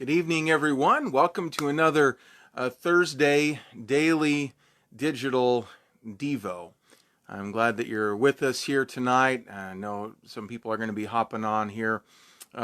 Good evening, everyone. Welcome to another Thursday daily digital Devo. I'm glad that you're with us here tonight. I know some people are going to be hopping on here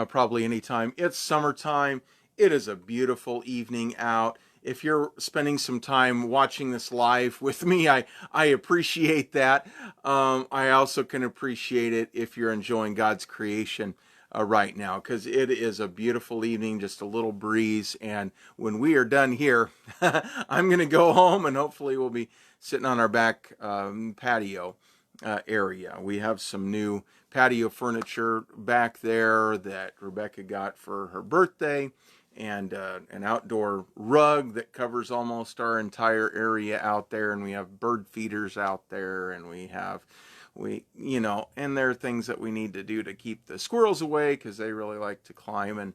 probably anytime. It's summertime. It is a beautiful evening out. If you're spending some time watching this live with me, I appreciate that. I also can appreciate it if you're enjoying God's creation right now, because it is a beautiful evening, just a little breeze. And when we are done here, I'm going to go home and hopefully we'll be sitting on our back patio area. We have some new patio furniture back there that Rebecca got for her birthday, and an outdoor rug that covers almost our entire area out there, and we have bird feeders out there, and and there are things that we need to do to keep the squirrels away because they really like to climb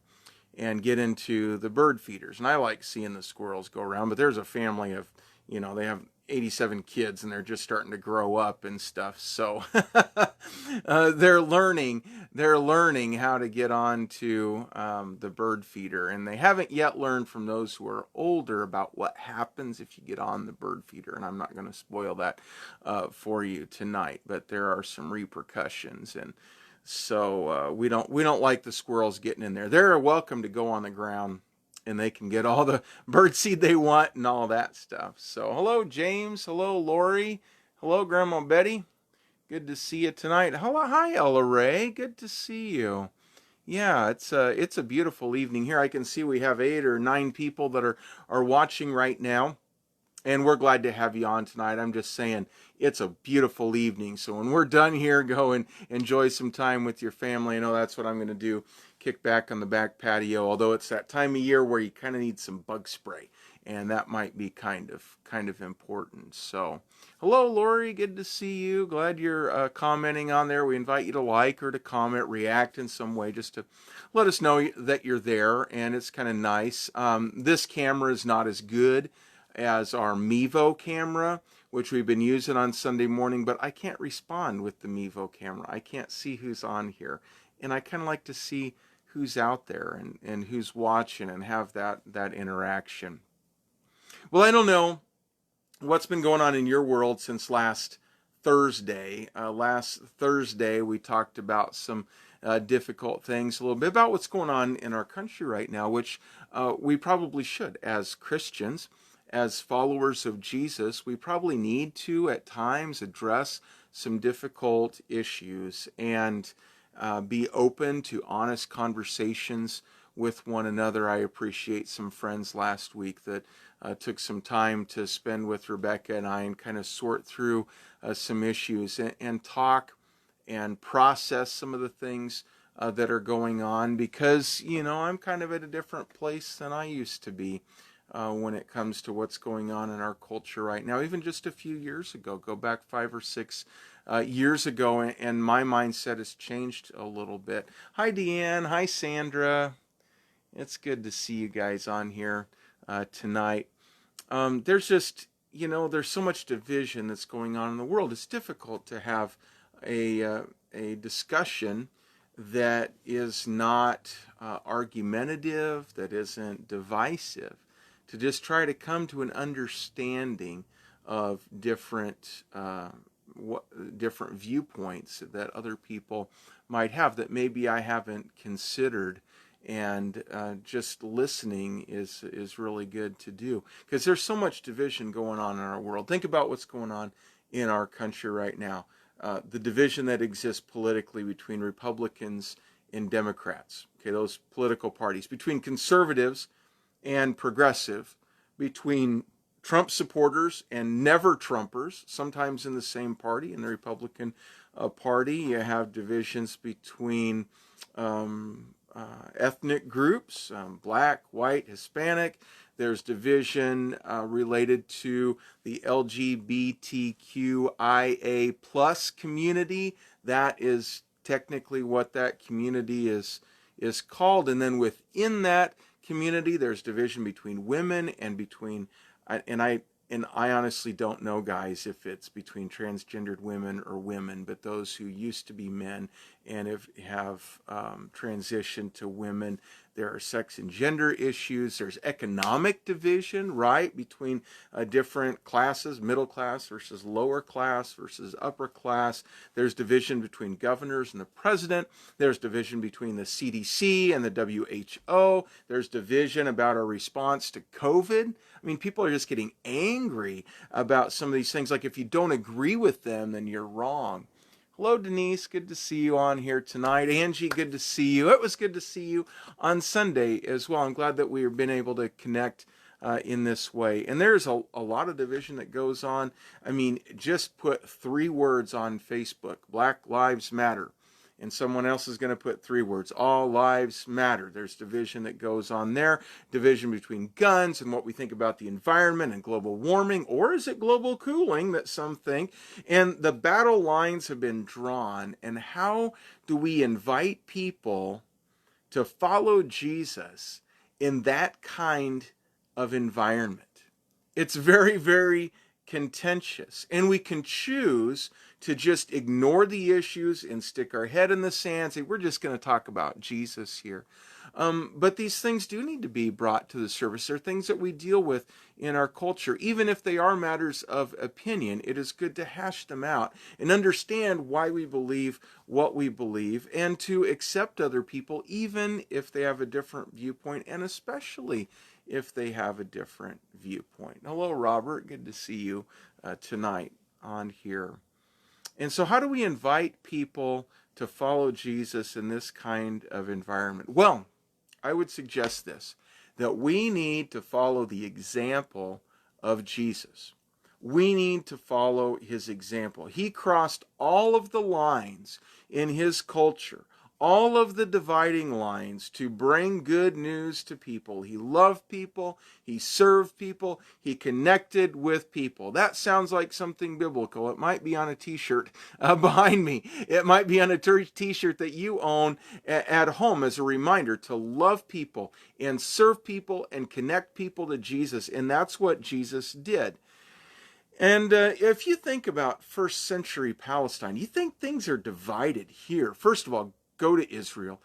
and get into the bird feeders. And I like seeing the squirrels go around, but there's a family of, they have 87 kids and they're just starting to grow up and stuff. So they're learning how to get onto the bird feeder, and they haven't yet learned from those who are older about what happens if you get on the bird feeder. And I'm not going to spoil that for you tonight, but there are some repercussions, and so we don't like the squirrels getting in there. They're welcome to go on the ground, and they can get all the bird seed they want and all that stuff. So hello, James. Hello, Lori. Hello, Grandma Betty. Good to see you tonight. Hello, hi, Ella Ray. Good to see you. Yeah, it's a beautiful evening here. I can see we have 8 or 9 people that are watching right now. And we're glad to have you on tonight. I'm just saying, it's a beautiful evening. So when we're done here, go and enjoy some time with your family. I know that's what I'm going to do. Kick back on the back patio. Although it's that time of year where you kind of need some bug spray, and that might be kind of important. So, hello, Lori. Good to see you. Glad you're commenting on there. We invite you to like or to comment, react in some way, just to let us know that you're there. And it's kind of nice. This camera is not as good as our Mevo camera, which we've been using on Sunday morning, but I can't respond with the Mevo camera. I can't see who's on here, and I kind of like to see who's out there and who's watching and have that interaction. Well, I don't know what's been going on in your world since last Thursday. Last Thursday, we talked about some difficult things, a little bit about what's going on in our country right now, which we probably should as Christians. As followers of Jesus, we probably need to, at times, address some difficult issues and be open to honest conversations with one another. I appreciate some friends last week that took some time to spend with Rebecca and I and kind of sort through some issues and talk and process some of the things that are going on, because, I'm kind of at a different place than I used to be. When it comes to what's going on in our culture right now, even just a few years ago, go back 5 or 6 years ago, and my mindset has changed a little bit. Hi, Deanne. Hi, Sandra. It's good to see you guys on here tonight. There's just, there's so much division that's going on in the world. It's difficult to have a discussion that is not argumentative, that isn't divisive, to just try to come to an understanding of different viewpoints that other people might have that maybe I haven't considered. And just listening is really good to do, because there's so much division going on in our world. Think about what's going on in our country right now. The division that exists politically between Republicans and Democrats, okay, those political parties, between conservatives and progressive, between Trump supporters and never Trumpers, sometimes in the same party. In the Republican Party, you have divisions between ethnic groups, black, white, Hispanic. There's division related to the LGBTQIA plus community. That is technically what that community is called. And then within that community, there's division between women and between, and I honestly don't know, guys, if it's between transgendered women or women, but those who used to be men and have transitioned to women, There are sex and gender issues. There's economic division, right, between different classes, middle class versus lower class versus upper class. There's division between governors and the president. There's division between the CDC and the WHO. There's division about our response to COVID. I mean, people are just getting angry about some of these things. Like, if you don't agree with them, then you're wrong. Hello, Denise. Good to see you on here tonight. Angie, good to see you. It was good to see you on Sunday as well. I'm glad that we've been able to connect in this way. And there's a lot of division that goes on. I mean, just put 3 words on Facebook: Black Lives Matter. And someone else is going to put 3 words: all lives matter. There's division that goes on there. Division between guns and what we think about the environment and global warming, or is it global cooling that some think? And the battle lines have been drawn. And how do we invite people to follow Jesus in that kind of environment? It's very, very contentious. And we can choose to just ignore the issues and stick our head in the sand and say, we're just going to talk about Jesus here. But these things do need to be brought to the surface. They're things that we deal with in our culture. Even if they are matters of opinion, it is good to hash them out and understand why we believe what we believe, and to accept other people even if they have a different viewpoint, and especially if they have a different viewpoint. Hello, Robert. Good to see you tonight on here. And so how do we invite people to follow Jesus in this kind of environment? Well, I would suggest this, that we need to follow the example of Jesus. We need to follow his example. He crossed all of the lines in his culture, all of the dividing lines, to bring good news to people. He loved people. He served people. He connected with people. That sounds like something biblical. It might be on a t-shirt behind me. It might be on a t-shirt that you own at home as a reminder to love people and serve people and connect people to Jesus. And that's what Jesus did. And if you think about first century Palestine, you think things are divided here. First of all, go to Israel,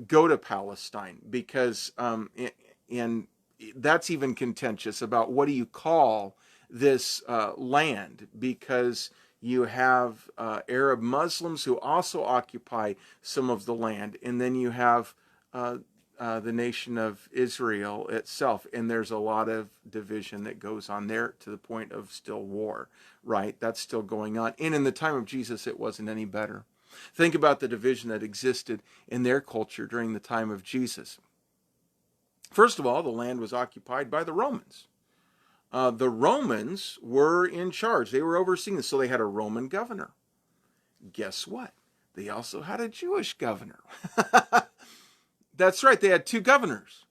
go to Palestine, because, and that's even contentious about what do you call this land, because you have Arab Muslims who also occupy some of the land, and then you have the nation of Israel itself, and there's a lot of division that goes on there to the point of still war, right? That's still going on. And in the time of Jesus, it wasn't any better. Think about the division that existed in their culture during the time of Jesus. First of all, the land was occupied by the Romans. The Romans were in charge. They were overseeing this, so they had a Roman governor. Guess what? They also had a Jewish governor. That's right, they had 2 governors.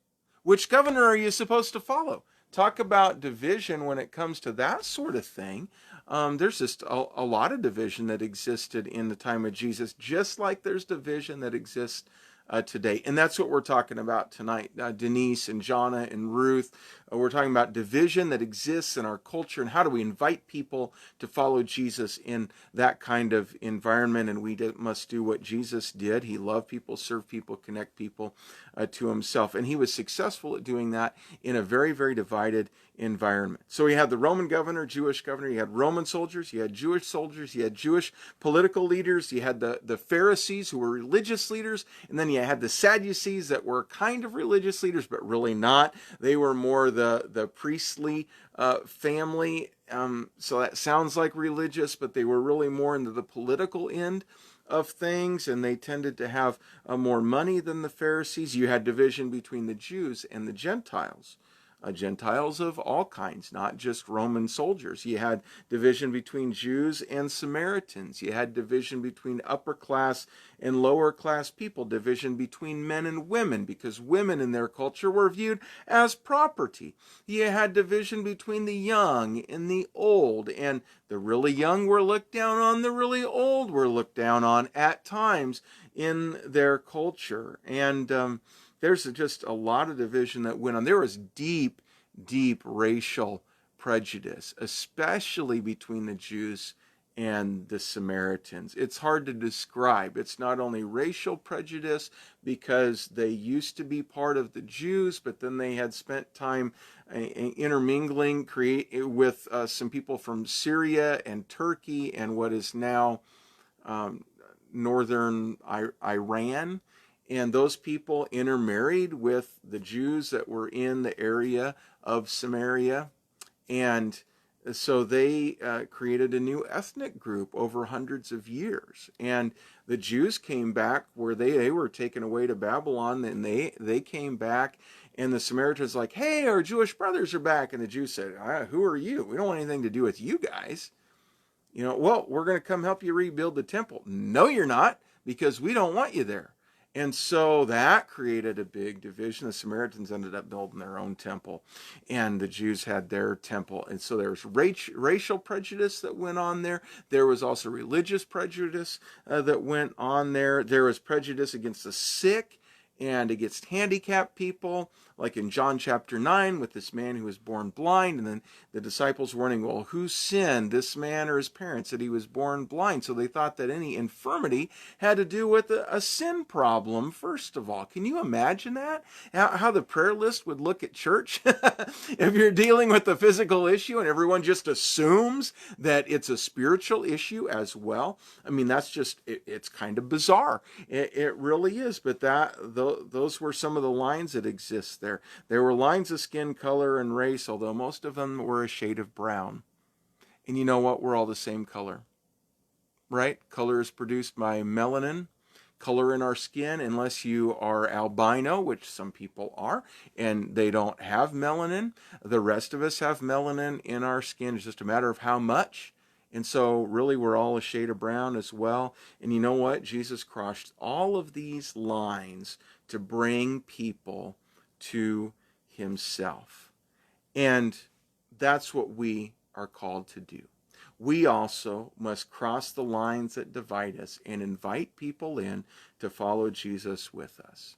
Which governor are you supposed to follow? Talk about division when it comes to that sort of thing. There's just a lot of division that existed in the time of Jesus, just like there's division that exists today. And that's what we're talking about tonight. Denise and Jonna and Ruth, we're talking about division that exists in our culture, and how do we invite people to follow Jesus in that kind of environment. And we must do what Jesus did. He loved people, served people, connect people to himself. And he was successful at doing that in a very, very divided environment. So he had the Roman governor, Jewish governor, he had Roman soldiers, he had Jewish soldiers, he had Jewish political leaders, he had the Pharisees who were religious leaders, and then you had the Sadducees that were kind of religious leaders, but really not. They were more the priestly family. So that sounds like religious, but they were really more into the political end of things, and they tended to have more money than the Pharisees. You had division between the Jews and the Gentiles. Gentiles of all kinds, not just Roman soldiers. You had division between Jews and Samaritans. You had division between upper class and lower class people, division between men and women, because women in their culture were viewed as property. You had division between the young and the old, and the really young were looked down on, the really old were looked down on at times in their culture. And there's just a lot of division that went on. There was deep, deep racial prejudice, especially between the Jews and the Samaritans. It's hard to describe. It's not only racial prejudice because they used to be part of the Jews, but then they had spent time intermingling with some people from Syria and Turkey and what is now um, northern Iran. And those people intermarried with the Jews that were in the area of Samaria. And so they created a new ethnic group over hundreds of years. And the Jews came back where they were taken away to Babylon, and they came back, and the Samaritans like, hey, our Jewish brothers are back. And the Jews said, who are you? We don't want anything to do with you guys. Well, we're going to come help you rebuild the temple. No, you're not, because we don't want you there. And so that created a big division. The Samaritans ended up building their own temple, and the Jews had their temple. And so there was racial prejudice that went on there. There was also religious prejudice that went on there. There was prejudice against the sick and against handicapped people, like in John chapter 9 with this man who was born blind, and then the disciples wondering, well, who sinned, this man or his parents, that he was born blind? So they thought that any infirmity had to do with a sin problem, first of all. Can you imagine that? How the prayer list would look at church if you're dealing with a physical issue and everyone just assumes that it's a spiritual issue as well. I mean, that's just, it's kind of bizarre. It really is, but those were some of the lines that exist there. There were lines of skin color and race, although most of them were a shade of brown. And you know what? We're all the same color, right? Color is produced by melanin, color in our skin, unless you are albino, which some people are, and they don't have melanin. The rest of us have melanin in our skin. It's just a matter of how much. And so really we're all a shade of brown as well. And you know what? Jesus crossed all of these lines to bring people to himself. And that's what we are called to do. We also must cross the lines that divide us and invite people in to follow Jesus with us.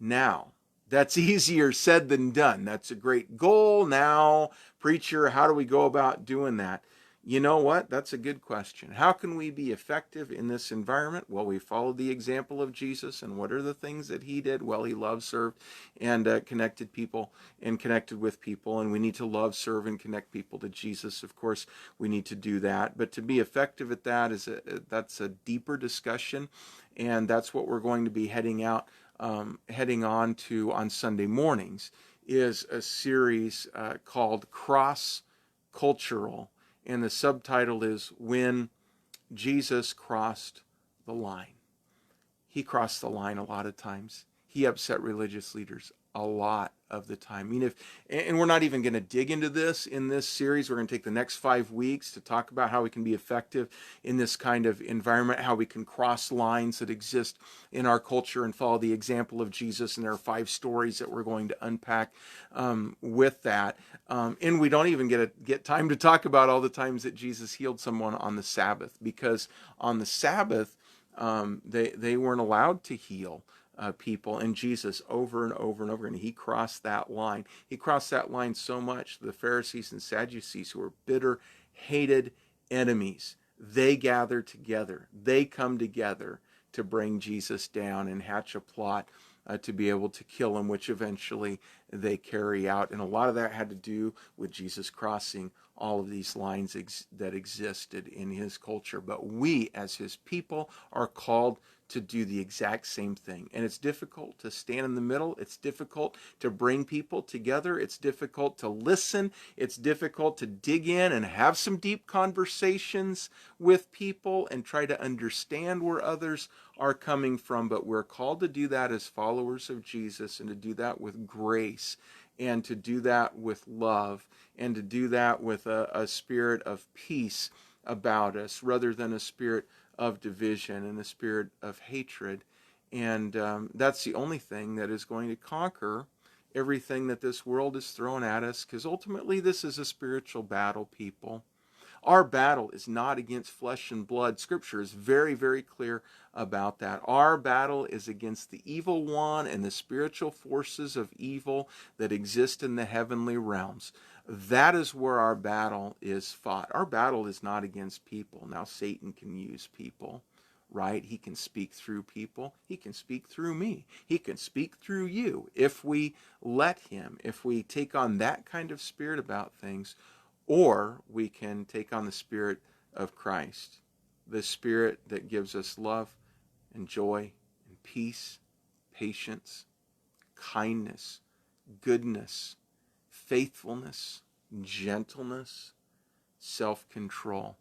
Now, that's easier said than done. That's a great goal. Now, preacher, how do we go about doing that? You know what? That's a good question. How can we be effective in this environment? Well, we followed the example of Jesus, and what are the things that he did? Well, he loved, served, and connected people and connected with people, and we need to love, serve, and connect people to Jesus. Of course, we need to do that, but to be effective at that that's a deeper discussion, and that's what we're going to be heading on to on Sunday mornings, is a series called Cross Cultural. And the subtitle is When Jesus Crossed the Line. He crossed the line a lot of times. He upset religious leaders a lot of the time. I mean, and we're not even going to dig into this in this series. We're going to take the next 5 weeks to talk about how we can be effective in this kind of environment, how we can cross lines that exist in our culture and follow the example of Jesus. And there are 5 stories that we're going to unpack with that. And we don't even get time to talk about all the times that Jesus healed someone on the Sabbath, because on the Sabbath, they weren't allowed to heal people, and Jesus over and over and over, and he crossed that line. He crossed that line so much, the Pharisees and Sadducees, who were bitter, hated enemies, they gather together. They come together to bring Jesus down and hatch a plot to be able to kill him, which eventually they carry out. And a lot of that had to do with Jesus crossing all of these lines that existed in his culture. But we, as his people, are called to do the exact same thing. And it's difficult to stand in the middle. It's difficult to bring people together. It's difficult to listen. It's difficult to dig in and have some deep conversations with people and try to understand where others are coming from. But we're called to do that as followers of Jesus, and to do that with grace, and to do that with love, and to do that with a spirit of peace about us, rather than a spirit of division and a spirit of hatred. And that's the only thing that is going to conquer everything that this world is throwing at us, because ultimately this is a spiritual battle, people. Our battle is not against flesh and blood. Scripture is very, very clear about that. Our battle is against the evil one and the spiritual forces of evil that exist in the heavenly realms. That is where our battle is fought. Our battle is not against people. Now, Satan can use people, right? He can speak through people. He can speak through me. He can speak through you if we let him, if we take on that kind of spirit about things, or we can take on the spirit of Christ, the spirit that gives us love and joy and peace, patience, kindness, goodness, faithfulness, gentleness, self-control.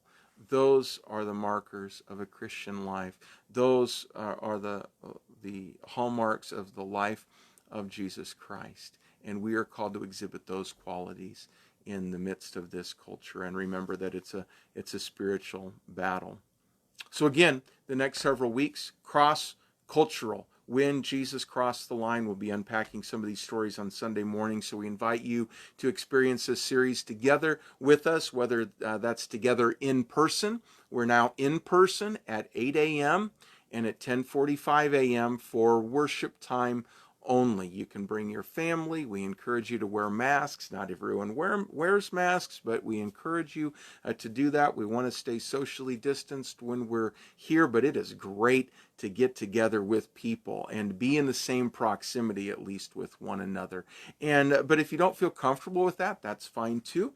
Those are the markers of a Christian life. Those are the hallmarks of the life of Jesus Christ. And we are called to exhibit those qualities in the midst of this culture. And remember that it's a spiritual battle. So again, the next several weeks, cross-cultural. When Jesus crossed the line, we'll be unpacking some of these stories on Sunday morning. So we invite you to experience this series together with us, whether that's together in person. We're now in person at 8 a.m. and at 10:45 a.m. for worship time only. You can bring your family. We encourage you to wear masks. Not everyone wears masks, but we encourage you to do that. We want to stay socially distanced when we're here, but it is great to get together with people and be in the same proximity, at least with one another. But if you don't feel comfortable with that, that's fine too.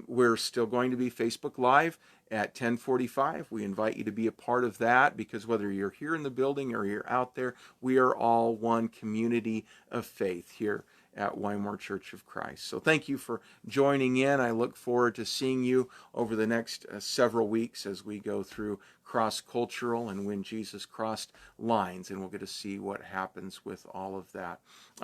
We're still going to be Facebook Live at 10:45. We invite you to be a part of that, because whether you're here in the building or you're out there, we are all one community of faith here at Wymore Church of Christ. So thank you for joining in. I look forward to seeing you over the next several weeks as we go through cross-cultural and when Jesus crossed lines, and we'll get to see what happens with all of that.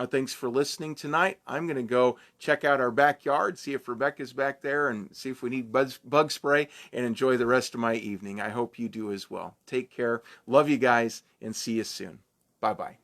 Thanks for listening tonight. I'm going to go check out our backyard, see if Rebecca's back there, and see if we need bug spray, and enjoy the rest of my evening. I hope you do as well. Take care. Love you guys, and see you soon. Bye-bye.